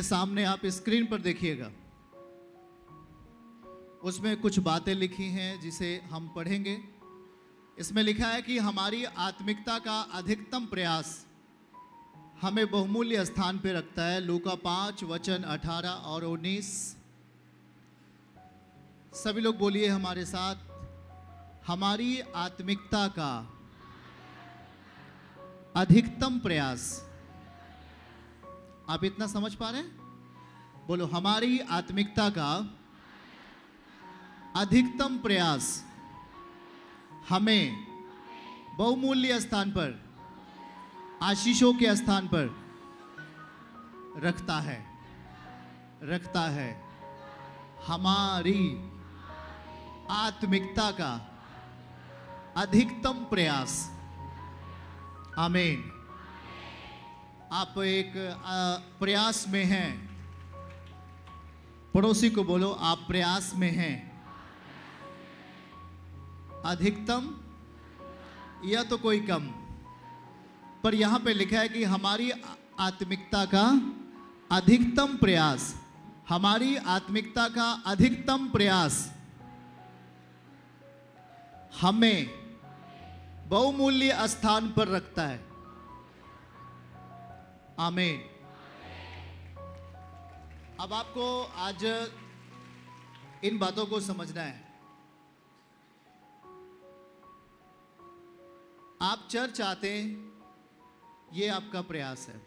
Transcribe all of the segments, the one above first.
सामने आप स्क्रीन पर देखिएगा, उसमें कुछ बातें लिखी हैं जिसे हम पढ़ेंगे। इसमें लिखा है कि हमारी आत्मिकता का अधिकतम प्रयास हमें बहुमूल्य स्थान पर रखता है। लूका 5 वचन 18 और 19। सभी लोग बोलिए हमारे साथ, हमारी आत्मिकता का अधिकतम प्रयास। आप इतना समझ पा रहे हैं? बोलो, हमारी आत्मिकता का अधिकतम प्रयास हमें बहुमूल्य स्थान पर, आशीषों के स्थान पर रखता है। हमारी आत्मिकता का अधिकतम प्रयास। आमीन। आप एक प्रयास में हैं। पड़ोसी को बोलो, आप प्रयास में हैं। अधिकतम या तो कोई कम, पर यहां पे लिखा है कि हमारी आत्मिकता का अधिकतम प्रयास, हमारी आत्मिकता का अधिकतम प्रयास हमें बहुमूल्य स्थान पर रखता है। आमीन। अब आपको आज इन बातों को समझना है। आप चर्च आते हैं, ये आपका प्रयास है।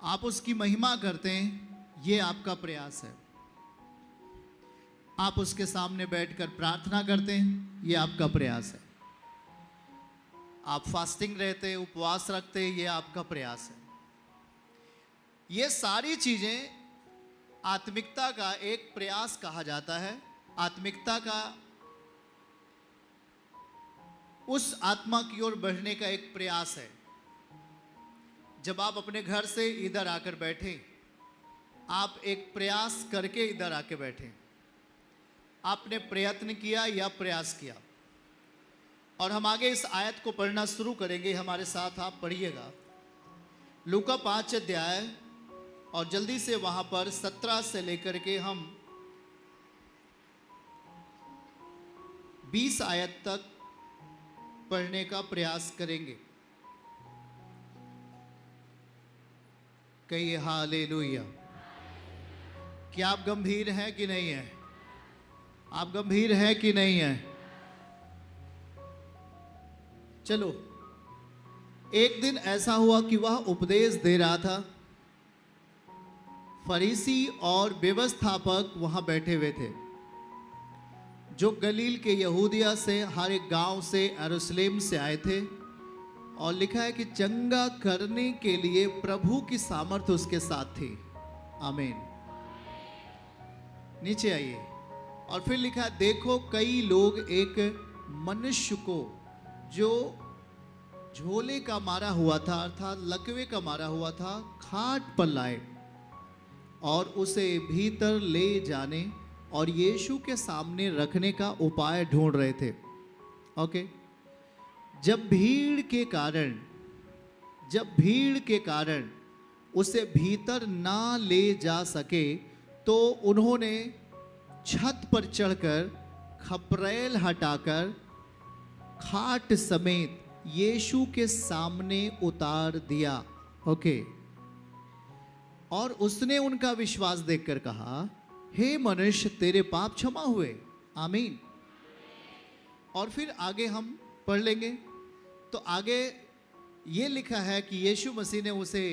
आप उसकी महिमा करते हैं, ये आपका प्रयास है। आप उसके सामने बैठकर प्रार्थना करते हैं, ये आपका प्रयास है। आप फास्टिंग रहते हैं, उपवास रखते हैं, ये आपका प्रयास है। ये सारी चीजें आत्मिकता का एक प्रयास कहा जाता है। आत्मिकता का उस आत्मा की ओर बढ़ने का एक प्रयास है। जब आप अपने घर से इधर आकर बैठे, आप एक प्रयास करके इधर आके बैठे। आपने प्रयत्न किया या प्रयास किया। और हम आगे इस आयत को पढ़ना शुरू करेंगे। हमारे साथ आप पढ़िएगा लूका 5 अध्याय, और जल्दी से वहां पर 17 से लेकर के हम 20 आयत तक पढ़ने का प्रयास करेंगे। कहिए हालेलुया। क्या आप गंभीर हैं कि नहीं हैं? आप गंभीर हैं कि नहीं हैं? चलो, एक दिन ऐसा हुआ कि वह उपदेश दे रहा था। फरीसी और व्यवस्थापक वहां बैठे हुए थे, जो गलील के यहूदिया से, हर एक गांव से, यरूशलेम से आए थे। और लिखा है कि चंगा करने के लिए प्रभु की सामर्थ उसके साथ थी। आमीन। नीचे आइए। और फिर लिखा है, देखो कई लोग एक मनुष्य को जो झोले का मारा हुआ था, अर्थात लकवे का मारा हुआ था, खाट पर लाए और उसे भीतर ले जाने और यीशु के सामने रखने का उपाय ढूंढ रहे थे। ओके। जब भीड़ के कारण उसे भीतर ना ले जा सके, तो उन्होंने छत पर चढ़कर खपरेल हटाकर खाट समेत यीशु के सामने उतार दिया। ओके। और उसने उनका विश्वास देखकर कहा, हे मनुष्य, तेरे पाप क्षमा हुए। आमीन। और फिर आगे हम पढ़ लेंगे। तो आगे ये लिखा है कि यीशु मसीह ने उसे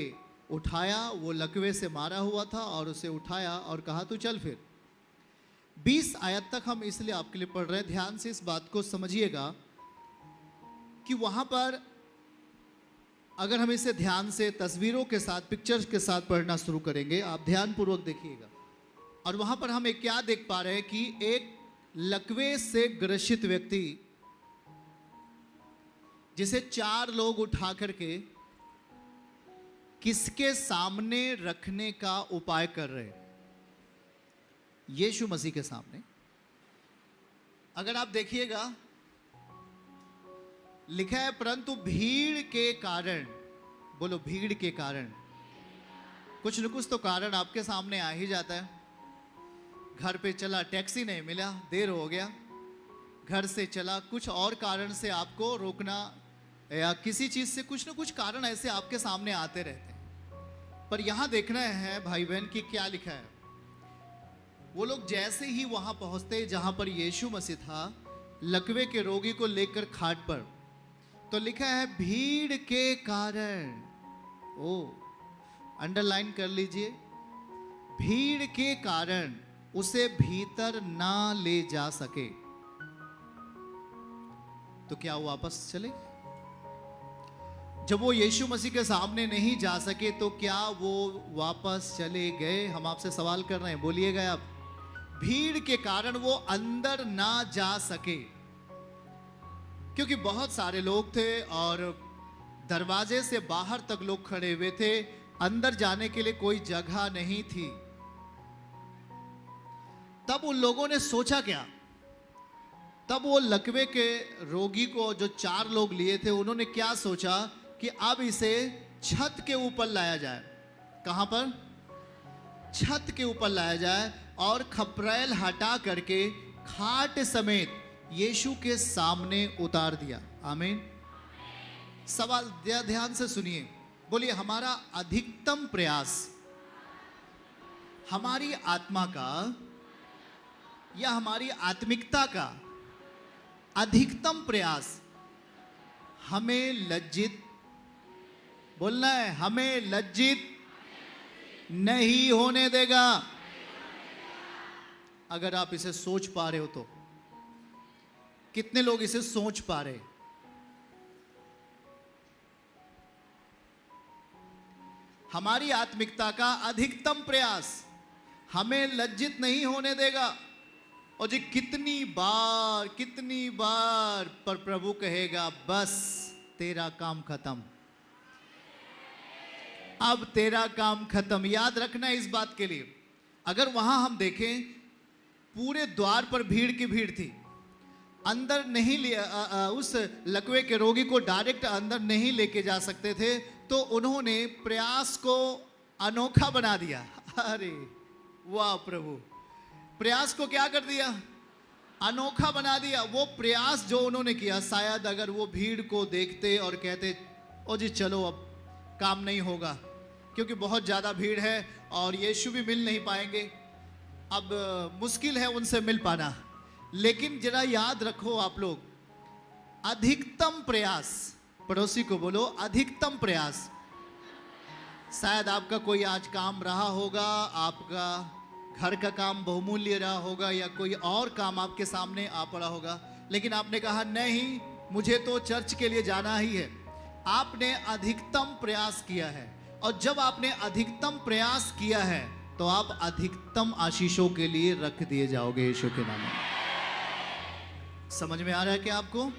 उठाया, वो लकवे से मारा हुआ था, और उसे उठाया और कहा, तू चल। फिर 20 आयत तक हम इसलिए आपके लिए पढ़ रहे हैं। ध्यान से इस बात को समझिएगा कि वहां पर अगर हम इसे ध्यान से तस्वीरों के साथ, पिक्चर्स के साथ पढ़ना शुरू करेंगे, आप ध्यानपूर्वक देखिएगा। और वहां पर हम एक क्या देख पा रहे हैं कि एक लकवे से ग्रसित व्यक्ति, जिसे 4 लोग उठा करके किसके सामने रखने का उपाय कर रहे हैं? यीशु मसीह के सामने। अगर आप देखिएगा, लिखा है, परंतु भीड़ के कारण, बोलो भीड़ के कारण, कुछ न कुछ तो कारण आपके सामने आ ही जाता है। घर पे चला, टैक्सी नहीं मिला, देर हो गया। घर से चला, कुछ और कारण से आपको रोकना, या किसी चीज से कुछ न कुछ कारण ऐसे आपके सामने आते रहते हैं। पर यहां देखना है भाई बहन कि क्या लिखा है। वो लोग जैसे ही वहां पहुंचते जहां पर यीशु मसीह था, लकवे के रोगी को लेकर खाट पर, तो लिखा है भीड़ के कारण। ओ, अंडरलाइन कर लीजिए, भीड़ के कारण उसे भीतर ना ले जा सके। तो क्या वो वापस चले? जब वो यीशु मसीह के सामने नहीं जा सके तो क्या वो वापस चले गए? हम आपसे सवाल कर रहे हैं, बोलिएगा आप। भीड़ के कारण वो अंदर ना जा सके, क्योंकि बहुत सारे लोग थे और दरवाजे से बाहर तक लोग खड़े हुए थे, अंदर जाने के लिए कोई जगह नहीं थी। तब उन लोगों ने सोचा क्या? तब वो लकवे के रोगी को जो 4 लोग लिए थे, उन्होंने क्या सोचा कि अब इसे छत के ऊपर लाया जाए। कहां पर? छत के ऊपर लाया जाए और खपरेल हटा करके खाट समेत यीशु के सामने उतार दिया। आमीन। सवाल ध्यान से सुनिए, बोलिए हमारा अधिकतम प्रयास हमारी आत्मा का या हमारी आत्मिकता का अधिकतम प्रयास हमें लज्जित, बोलना है, हमें लज्जित नहीं होने देगा। अगर आप इसे सोच पा रहे हो तो कितने लोग इसे सोच पा रहे? हमारी आत्मिकता का अधिकतम प्रयास हमें लज्जित नहीं होने देगा। और जी कितनी बार पर प्रभु कहेगा बस तेरा काम खत्म, अब तेरा काम खत्म। याद रखना इस बात के लिए, अगर वहां हम देखें पूरे द्वार पर भीड़ की भीड़ थी, अंदर नहीं उस लकवे के रोगी को डायरेक्ट अंदर नहीं लेके जा सकते थे, तो उन्होंने प्रयास को अनोखा बना दिया। अरे वाह प्रभु, प्रयास को क्या कर दिया? अनोखा बना दिया। वो प्रयास जो उन्होंने किया, शायद अगर वो भीड़ को देखते और कहते ओ जी चलो अब काम नहीं होगा, क्योंकि बहुत ज़्यादा भीड़ है और यीशु भी मिल नहीं पाएंगे, अब मुश्किल है उनसे मिल पाना। लेकिन जरा याद रखो आप लोग, अधिकतम प्रयास, पड़ोसी को बोलो अधिकतम प्रयास। शायद आपका कोई आज काम रहा होगा, आपका घर का काम बहुमूल्य रहा होगा, या कोई और काम आपके सामने आ पड़ा होगा, लेकिन आपने कहा नहीं मुझे तो चर्च के लिए जाना ही है। आपने अधिकतम प्रयास किया है, और जब आपने अधिकतम प्रयास किया है तो आप अधिकतम आशीषों के लिए रख दिए जाओगे यीशु के नाम में। समझ में आ रहा है क्या आपको?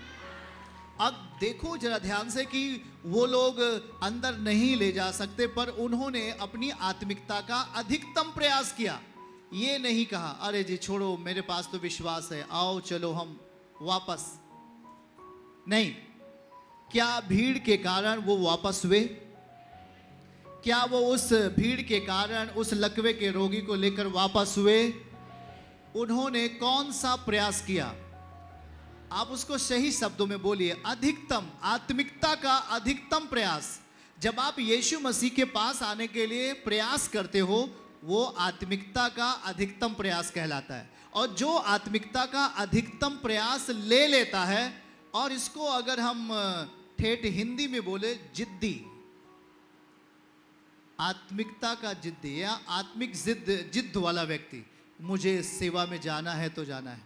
अब देखो जरा ध्यान से कि वो लोग अंदर नहीं ले जा सकते, पर उन्होंने अपनी आत्मिकता का अधिकतम प्रयास किया। ये नहीं कहा अरे जी छोड़ो मेरे पास तो विश्वास है, आओ चलो हम वापस। नहीं, क्या भीड़ के कारण वो वापस हुए? क्या वो उस भीड़ के कारण उस लकवे के रोगी को लेकर वापस हुए? उन्होंने कौन सा प्रयास किया? आप उसको सही शब्दों में बोलिए, अधिकतम, आत्मिकता का अधिकतम प्रयास। जब आप यीशु मसीह के पास आने के लिए प्रयास करते हो, वो आत्मिकता का अधिकतम प्रयास कहलाता है। और जो आत्मिकता का अधिकतम प्रयास ले लेता है, और इसको अगर हम ठेठ हिंदी में बोले जिद्दी, आत्मिकता का जिद्दी या आत्मिक जिद्द वाला व्यक्ति, मुझे सेवा में जाना है तो जाना है,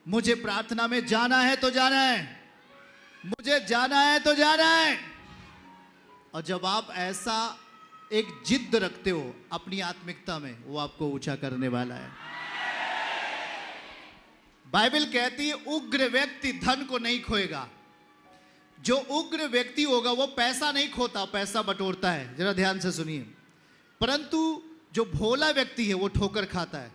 मुझे प्रार्थना में जाना है तो जाना है, मुझे जाना है तो जाना है। और जब आप ऐसा एक जिद्द रखते हो अपनी आत्मिकता में, वो आपको ऊंचा करने वाला है। बाइबल कहती है उग्र व्यक्ति धन को नहीं खोएगा। जो उग्र व्यक्ति होगा वो पैसा नहीं खोता, पैसा बटोरता है। जरा ध्यान से सुनिए। परंतु जो भोला व्यक्ति है वो ठोकर खाता है।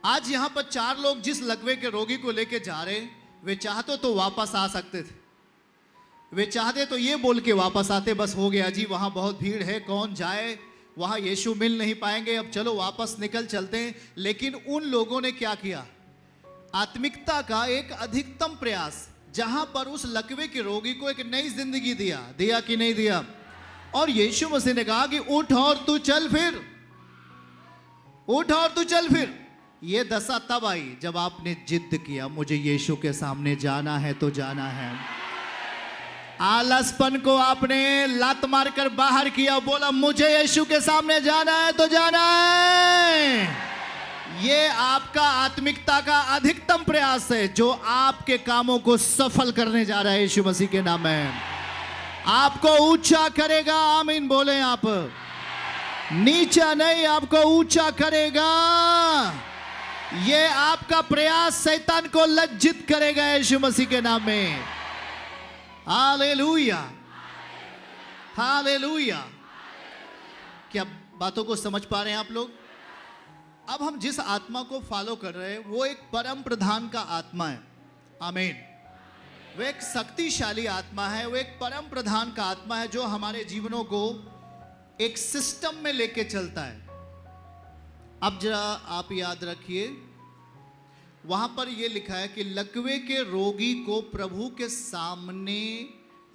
आज यहां पर 4 लोग जिस लकवे के रोगी को लेके जा रहे, वे चाहते तो वापस आ सकते थे, वे चाहते तो ये बोल के वापस आते, बस हो गया जी, वहां बहुत भीड़ है, कौन जाए, वहां यीशु मिल नहीं पाएंगे, अब चलो वापस निकल चलते हैं। लेकिन उन लोगों ने क्या किया? आत्मिकता का एक अधिकतम प्रयास, जहां पर उस लकवे के रोगी को एक नई जिंदगी दिया कि नहीं दिया? और यीशु मसीह ने कहा कि उठ और तू चल फिर, उठ और तू चल फिर। ये दशा तब आई जब आपने जिद किया, मुझे यीशु के सामने जाना है तो जाना है। आलसपन को आपने लात मारकर बाहर किया, बोला मुझे यीशु के सामने जाना है तो जाना है। ये आपका आत्मिकता का अधिकतम प्रयास है, जो आपके कामों को सफल करने जा रहा है यीशु मसीह के नाम में। आपको ऊंचा करेगा, आमीन बोले आप। नीचा नहीं, आपको ऊंचा करेगा। ये आपका प्रयास शैतान को लज्जित करेगा यीशु मसीह के नाम में। Hallelujah, hallelujah. क्या बातों को समझ पा रहे हैं आप लोग? अब हम जिस आत्मा को फॉलो कर रहे हैं वो एक परम प्रधान का आत्मा है, आमीन। वो एक शक्तिशाली आत्मा है, वो एक परम प्रधान का आत्मा है, जो हमारे जीवनों को एक सिस्टम में लेके चलता है। अब जरा आप याद रखिए, वहां पर यह लिखा है कि लकवे के रोगी को प्रभु के सामने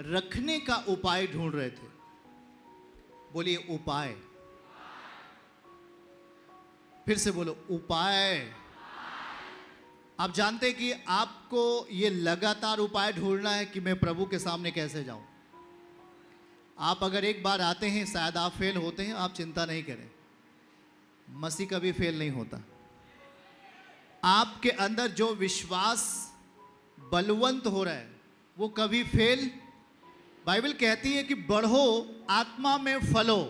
रखने का उपाय ढूंढ रहे थे। बोलिए उपाय, फिर से बोलो उपाय। आप जानते हैं कि आपको यह लगातार उपाय ढूंढना है कि मैं प्रभु के सामने कैसे जाऊं। आप अगर एक बार आते हैं, शायद आप फेल होते हैं, आप चिंता नहीं करें, मसीह कभी फेल नहीं होता। आपके अंदर जो विश्वास बलवंत हो रहा है वो कभी फेल। बाइबल कहती है कि बढ़ो, आत्मा में फलो,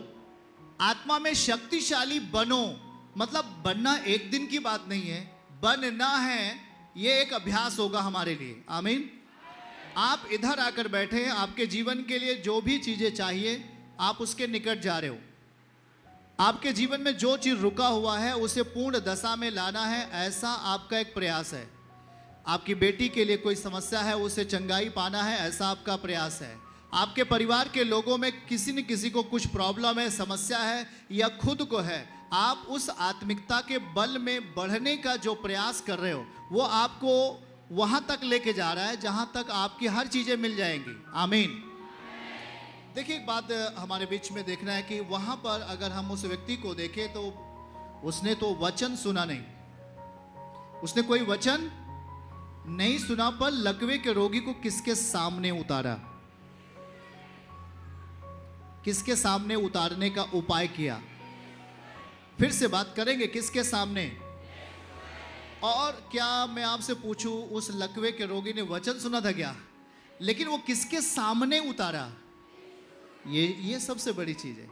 आत्मा में शक्तिशाली बनो। मतलब बनना एक दिन की बात नहीं है, बनना है, ये एक अभ्यास होगा हमारे लिए, आमीन। आप इधर आकर बैठे हैं, आपके जीवन के लिए जो भी चीजें चाहिए आप उसके निकट जा रहे हो। आपके जीवन में जो चीज रुका हुआ है उसे पूर्ण दशा में लाना है, ऐसा आपका एक प्रयास है। आपकी बेटी के लिए कोई समस्या है, उसे चंगाई पाना है, ऐसा आपका प्रयास है। आपके परिवार के लोगों में किसी न किसी को कुछ प्रॉब्लम है, समस्या है, या खुद को है, आप उस आत्मिकता के बल में बढ़ने का जो प्रयास कर रहे हो वो आपको वहां तक लेके जा रहा है जहां तक आपकी हर चीजें मिल जाएंगी, आमीन। देखिए, एक बात हमारे बीच में देखना है कि वहां पर अगर हम उस व्यक्ति को देखें तो उसने तो वचन सुना नहीं, उसने कोई वचन नहीं सुना, पर लकवे के रोगी को किसके सामने उतारा, किसके सामने उतारने का उपाय किया। फिर से बात करेंगे, किसके सामने। और क्या मैं आपसे पूछूं, उस लकवे के रोगी ने वचन सुना था क्या? लेकिन वो किसके सामने उतारा, ये सबसे बड़ी चीज है।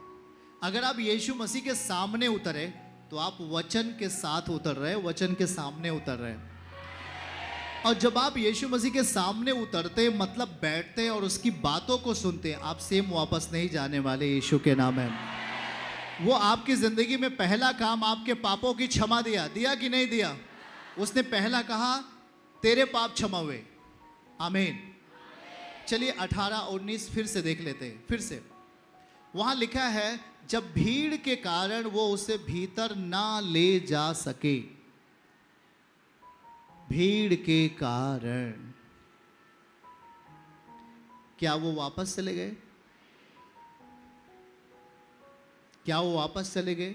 अगर आप यीशु मसीह के सामने उतरे तो आप वचन के साथ उतर रहे, वचन के सामने उतर रहे। और जब आप यीशु मसीह के सामने उतरते, मतलब बैठते और उसकी बातों को सुनते, आप सेम वापस नहीं जाने वाले, यीशु के नाम है। वो आपकी जिंदगी में पहला काम आपके पापों की क्षमा दिया कि नहीं दिया? उसने पहला कहा तेरे पाप क्षमा हुए, आमीन। चलिए 18-19 फिर से देख लेते हैं। फिर से वहां लिखा है, जब भीड़ के कारण वो उसे भीतर ना ले जा सके, भीड़ के कारण। क्या वो वापस चले गए? क्या वो वापस चले गए?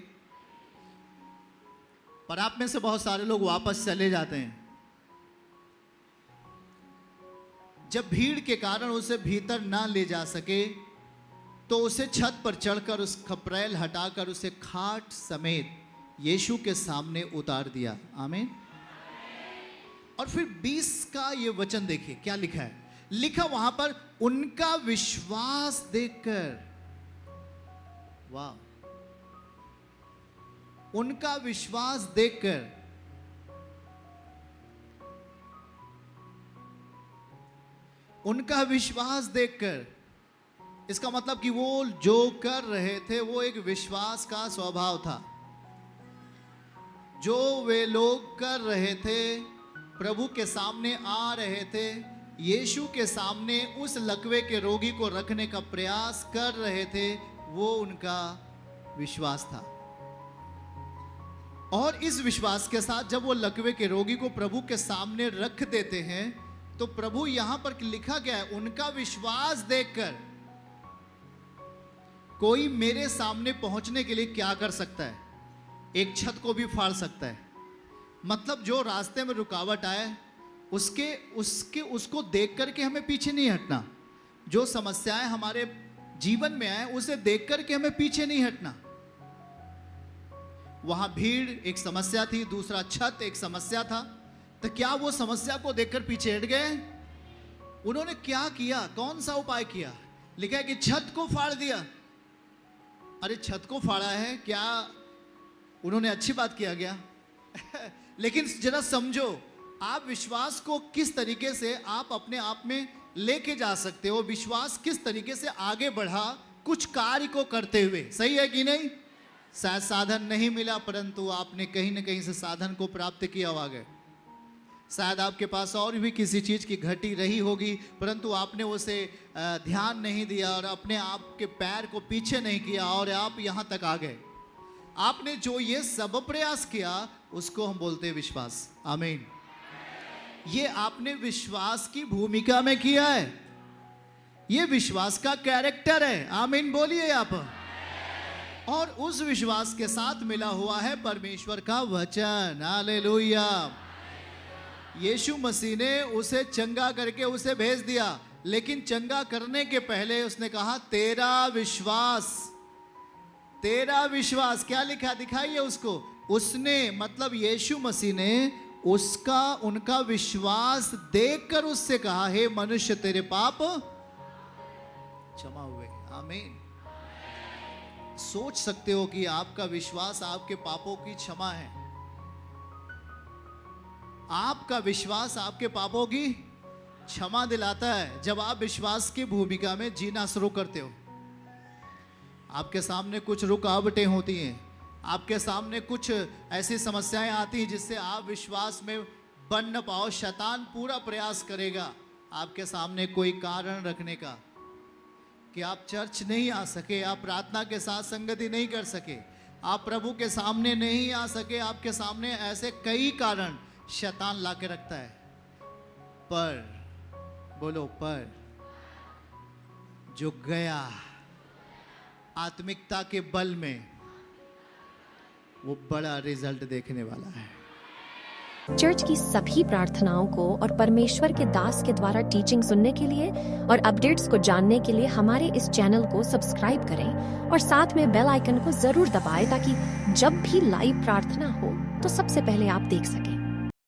पर आप में से बहुत सारे लोग वापस चले जाते हैं। जब भीड़ के कारण उसे भीतर ना ले जा सके तो उसे छत पर चढ़कर उस खपरेल हटाकर उसे खाट समेत यीशु के सामने उतार दिया, आमीन। और फिर 20 का ये वचन देखिए क्या लिखा है। लिखा वहां पर, उनका विश्वास देखकर, वाह, उनका विश्वास देखकर, उनका विश्वास देखकर, इसका मतलब कि वो जो कर रहे थे वो एक विश्वास का स्वभाव था। जो वे लोग कर रहे थे, प्रभु के सामने आ रहे थे, यीशु के सामने उस लकवे के रोगी को रखने का प्रयास कर रहे थे, वो उनका विश्वास था। और इस विश्वास के साथ जब वो लकवे के रोगी को प्रभु के सामने रख देते हैं, तो प्रभु यहां पर लिखा गया है, उनका विश्वास देखकर कोई मेरे सामने पहुंचने के लिए क्या कर सकता है? एक छत को भी फाड़ सकता है। मतलब जो रास्ते में रुकावट आए उसको देख करके हमें पीछे नहीं हटना। जो समस्याएं हमारे जीवन में आए उसे देख करके हमें पीछे नहीं हटना। वहां भीड़ एक समस्या थी, दूसरा छत एक समस्या था। तो क्या वो समस्या को देखकर पीछे हट गए? उन्होंने क्या किया? कौन सा उपाय किया? लिखा है कि छत को फाड़ दिया। अरे छत को फाड़ा है, क्या उन्होंने अच्छी बात किया गया? लेकिन जरा समझो, आप विश्वास को किस तरीके से आप अपने आप में लेके जा सकते हो, विश्वास किस तरीके से आगे बढ़ा कुछ कार्य को करते हुए। सही है कि नहीं? शायद साधन नहीं मिला, परंतु आपने कहीं ना कहीं से साधन को प्राप्त किया होगा। शायद आपके पास और भी किसी चीज की घटी रही होगी, परंतु आपने उसे ध्यान नहीं दिया और अपने आप के पैर को पीछे नहीं किया और आप यहां तक आ गए। आपने जो ये सब प्रयास किया उसको हम बोलते हैं विश्वास। आमीन। ये आपने विश्वास की भूमिका में किया है, ये विश्वास का कैरेक्टर है। आमीन बोलिए आप। और उस विश्वास के साथ मिला हुआ है परमेश्वर का वचन। हालेलुया। यीशु मसीह ने उसे चंगा करके उसे भेज दिया, लेकिन चंगा करने के पहले उसने कहा तेरा विश्वास, तेरा विश्वास। क्या लिखा? दिखाइए उसको। उसने मतलब यीशु मसीह ने उनका विश्वास देखकर उससे कहा, हे मनुष्य तेरे पाप क्षमा हुए। आमीन। सोच सकते हो कि आपका विश्वास आपके पापों की क्षमा है। आपका विश्वास आपके पापों की क्षमा दिलाता है जब आप विश्वास की भूमिका में जीना शुरू करते हो। आपके सामने कुछ रुकावटें होती हैं, आपके सामने कुछ ऐसी समस्याएं आती हैं जिससे आप विश्वास में बन न पाओ। शैतान पूरा प्रयास करेगा आपके सामने कोई कारण रखने का कि आप चर्च नहीं आ सके, आप प्रार्थना के साथ संगति नहीं कर सके, आप प्रभु के सामने नहीं आ सके। आपके सामने ऐसे कई कारण शैतान ला के रखता है। पर बोलो, पर जो गया आत्मिकता के बल में वो बड़ा रिजल्ट देखने वाला है। चर्च की सभी प्रार्थनाओं को और परमेश्वर के दास के द्वारा टीचिंग सुनने के लिए और अपडेट्स को जानने के लिए हमारे इस चैनल को सब्सक्राइब करें और साथ में बेल आइकन को जरूर दबाएं ताकि जब भी लाइव प्रार्थना हो तो सबसे पहले आप देख सकें।